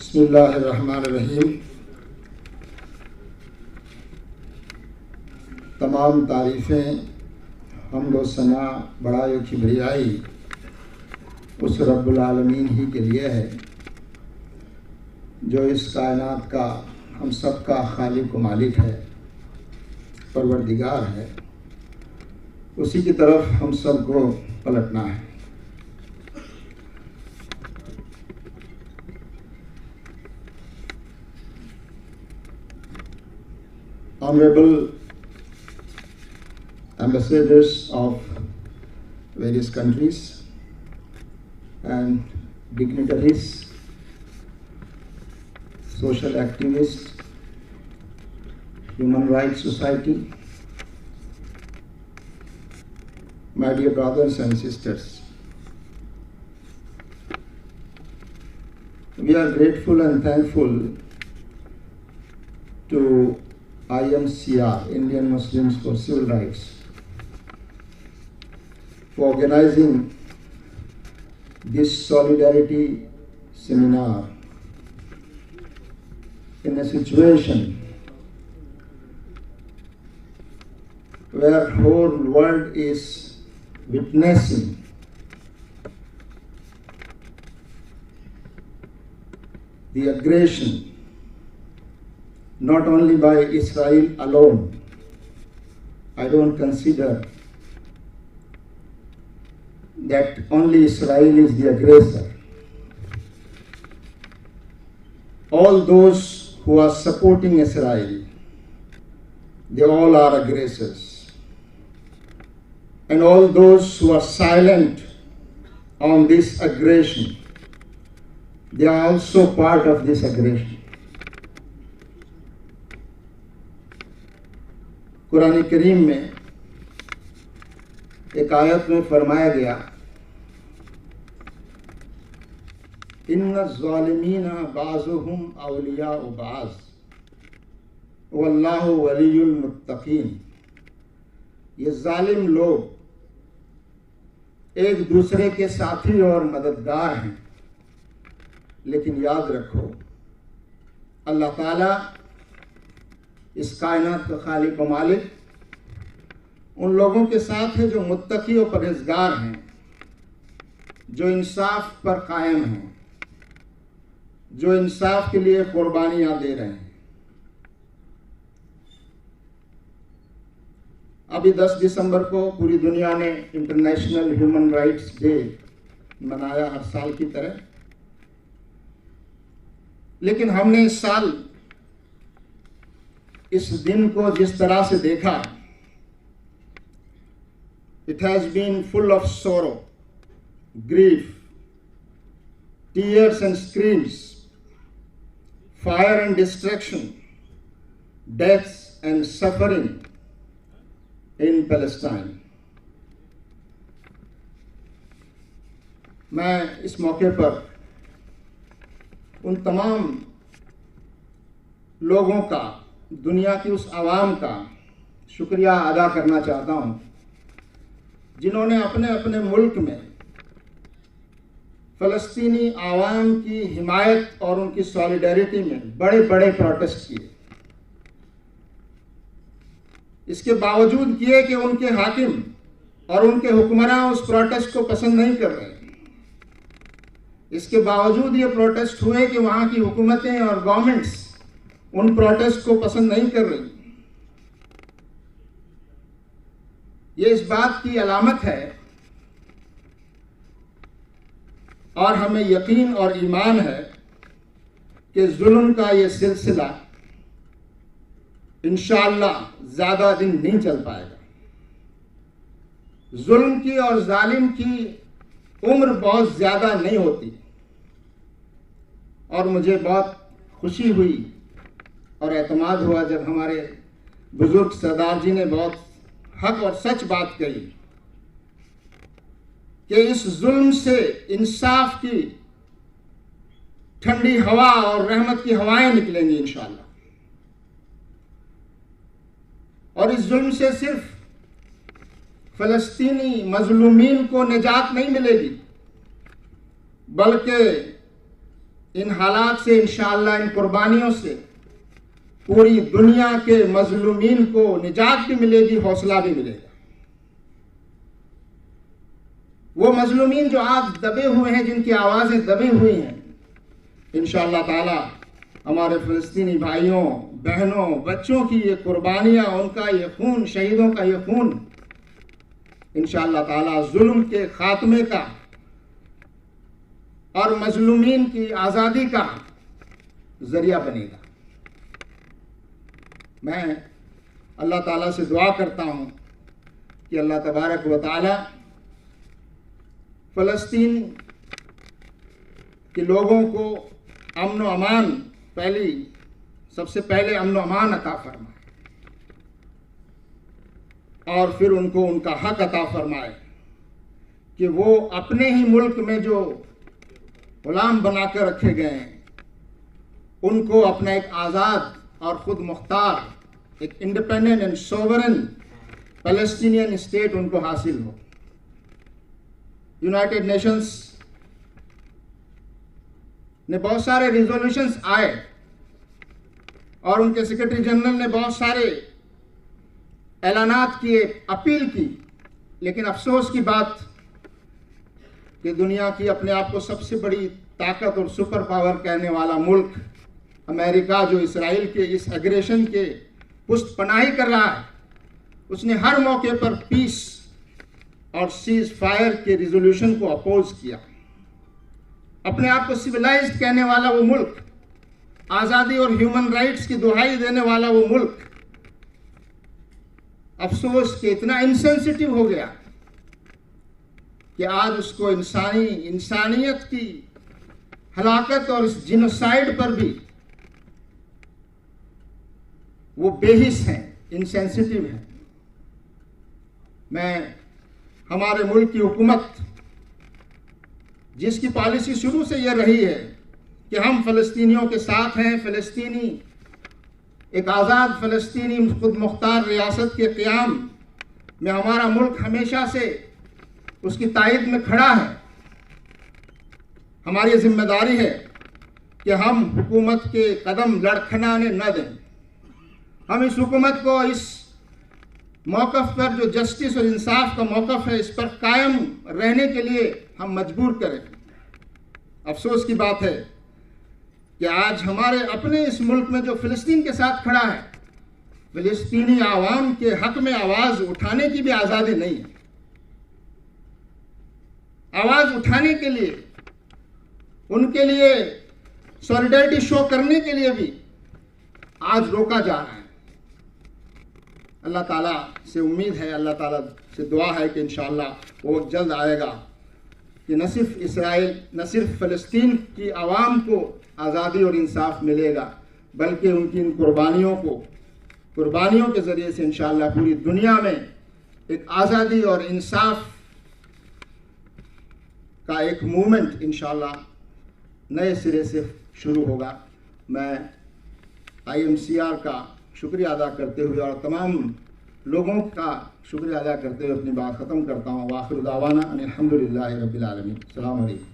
बिस्मिल्लाहिर्रहमानिर्रहीम। तमाम तारीफ़ें हम्द व सना बड़ाई की बड़ाई उस रब्बुल आलमीन ही के लिए है जो इस कायनात का हम सब का खालिक व मालिक है, परवरदिगार है। उसी की तरफ हम सब को पलटना है। Honorable ambassadors of various countries and dignitaries, social activists, human rights society, my dear brothers and sisters, we are grateful and thankful to IMCR, Indian Muslims for Civil Rights, for organizing this solidarity seminar in a situation where whole world is witnessing the aggression not only by Israel alone. I don't consider that only Israel is the aggressor. All those who are supporting Israel, they all are aggressors. And all those who are silent on this aggression, they are also part of this aggression. Quran करीम में एक आयत में फरमाया गया, इन्ना ज़ालिमीना बाज़ुहुम औलियाउ बाज़ वल्लाहु वलियुल मुत्तक़ीन। ये जालिम लोग एक दूसरे के साथी और मददगार हैं, लेकिन याद रखो अल्लाह ताला इस कायनात का खालिक व मालिक उन लोगों के साथ है जो मुत्तकी और परहेज़गार हैं, जो इंसाफ पर कायम हैं, जो इंसाफ के लिए कुर्बानियाँ दे रहे हैं। अभी 10 दिसंबर को पूरी दुनिया ने इंटरनेशनल ह्यूमन राइट्स डे मनाया, हर साल की तरह। लेकिन हमने इस साल इस दिन को जिस तरह से देखा, it has been full of sorrow, grief, tears and screams, fire and destruction, deaths and suffering in Palestine. मैं इस मौके पर उन तमाम लोगों का, दुनिया की उस आवाम का शुक्रिया अदा करना चाहता हूँ जिन्होंने अपने अपने मुल्क में फ़लस्तीनी आवाम की हिमायत और उनकी सॉलिडरिटी में बड़े बड़े प्रोटेस्ट किए। इसके बावजूद किए कि उनके हाकिम और उनके हुक्मरान उस प्रोटेस्ट को पसंद नहीं कर रहे। इसके बावजूद ये प्रोटेस्ट हुए कि वहाँ की हुकूमतें और गवर्नमेंट्स उन प्रोटेस्ट को पसंद नहीं कर रही। ये इस बात की अलामत है और हमें यकीन और ईमान है कि जुल्म का ये सिलसिला इंशाअल्लाह ज़्यादा दिन नहीं चल पाएगा। जुल्म की और जालिम की उम्र बहुत ज़्यादा नहीं होती। और मुझे बहुत खुशी हुई और एतमाद हुआ जब हमारे बुजुर्ग सरदार जी ने बहुत हक और सच बात कही कि इस जुल्म से इंसाफ की ठंडी हवा और रहमत की हवाएं निकलेंगी इंशाअल्लाह। और इस जुल्म से सिर्फ फ़लस्तीनी मजलूमीन को निजात नहीं मिलेगी, बल्कि इन हालात से इंशाअल्लाह, इन कुर्बानियों से पूरी दुनिया के मजलूमीन को निजात भी मिलेगी, हौसला भी मिलेगा। वो मजलूमीन जो आज दबे हुए हैं, जिनकी आवाज़ें दबी हुई हैं, इंशाअल्लाह ताला हमारे फ़लस्तीनी भाइयों बहनों बच्चों की ये कुर्बानियाँ, उनका ये खून, शहीदों का ये खून इंशाअल्लाह ताला जुल्म के खात्मे का और मजलूमीन की आज़ादी का ज़रिया बनेगा। मैं अल्लाह ताला से दुआ करता हूँ कि अल्लाह तबारक व ताला फ़लस्तीन के लोगों को अमन व अमान, सबसे पहले अमन व अमान अता फरमाए और फिर उनको उनका हक अता फरमाए कि वो अपने ही मुल्क में जो गुलाम बनाकर रखे गए हैं, उनको अपना एक आज़ाद और ख़ुद मुख्तार, एक independent and sovereign Palestinian state उनको हासिल हो। यूनाइटेड नेशंस ने बहुत सारे रिजोल्यूशंस आए और उनके सेक्रेटरी जनरल ने बहुत सारे ऐलानात किए, अपील की, लेकिन अफसोस की बात कि दुनिया की अपने आप को सबसे बड़ी ताकत और सुपर पावर कहने वाला मुल्क अमेरिका, जो इसराइल के इस एग्रेशन के पुष्ट पनाही कर रहा है, उसने हर मौके पर पीस और सीज फायर के रिजोल्यूशन को अपोज किया। अपने आप को सिविलाइज्ड कहने वाला वो मुल्क, आज़ादी और ह्यूमन राइट्स की दुहाई देने वाला वो मुल्क, अफसोस कि इतना इंसेंसिटिव हो गया कि आज उसको इंसानियत की हलाकत और इस जिनोसाइड पर भी वो बेहिस हैं, इंसेंसिटिव हैं। मैं हमारे मुल्क की हुकूमत, जिसकी पॉलिसी शुरू से यह रही है कि हम फ़लस्तीनियों के साथ हैं, फ़लस्तीनी एक आज़ाद फ़लस्तीनी खुद मुख्तार रियासत के क़याम में हमारा मुल्क हमेशा से उसकी तायद में खड़ा है। हमारी जिम्मेदारी है कि हम हुकूमत के कदम लड़खड़ाने न दें। हम इस हुकूमत को इस मौक़िफ़ पर, जो जस्टिस और इंसाफ का मौक़िफ़ है, इस पर कायम रहने के लिए हम मजबूर करें। अफसोस की बात है कि आज हमारे अपने इस मुल्क में जो फ़लस्तीन के साथ खड़ा है, फ़लस्तीनी आवाम के हक़ में आवाज़ उठाने की भी आज़ादी नहीं है। आवाज़ उठाने के लिए, उनके लिए सॉलिडारिटी शो करने के लिए भी आज रोका जा रहा है। अल्लाह ताला से उम्मीद है, अल्लाह ताला से दुआ है कि इंशाअल्लाह वो वक्त जल्द आएगा कि न सिर्फ इसराइल, न सिर्फ फ़लस्तीन की आवाम को आज़ादी और इंसाफ मिलेगा, बल्कि उनकी इन कुर्बानियों के ज़रिए से इंशाअल्लाह पूरी दुनिया में एक आज़ादी और इंसाफ का एक मूवमेंट इंशाअल्लाह नए सिरे से शुरू होगा। मैं IMCR का शुक्रिया अदा करते हुए और तमाम लोगों का शुक्रिया अदा करते हुए अपनी बात ख़त्म करता हूँ। वाखिर दावाना अल्हम्दुलिल्लाहि रब्बिल आलमीन। अस्सलामु अलैकुम।